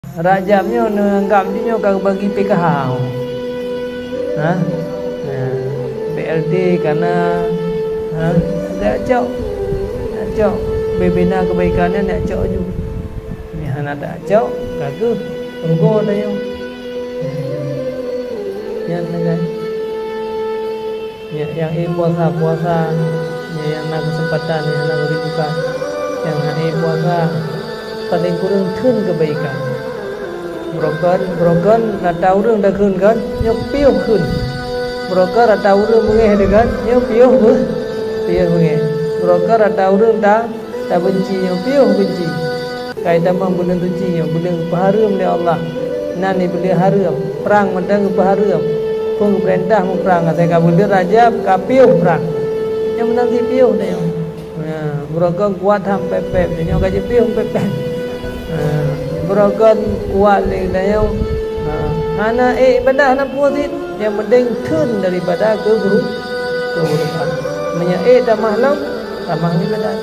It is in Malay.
Rajabnya nanggap dia kau bagi PKH. Ha? BLT karena nak cok bebina kebaikannya nak cok juga. Ni anak tak cok, kata rugo dah yang. Yang kan. Yang puasa, yang nak kesempatan, yang nak beri buka, yang puasa paling kurang thun kebaikan. Broken nak tahu orang dah khun kan, nyok piuh khun. Broker nak tahu orang mengeh dengan, nyok piuh mengeh. Broker nak tahu orang tak benci, nyok piuh benci. Kaitan mang bulan suci, nyok bulan paharum oleh Allah. Nani bulan harum, perang mentang paharum. Pun perintah mu perang, kata kabul Rajab kapiuh perang. Yang menang si piuh dah yang. Broker kuat ham pepep, nyok gaji piuh pepep. Broker kuat ni dah yang. Anak ibadah nak puasit yang penting thun daripada keburukan. Menyak tamah lam, tamah ibadah.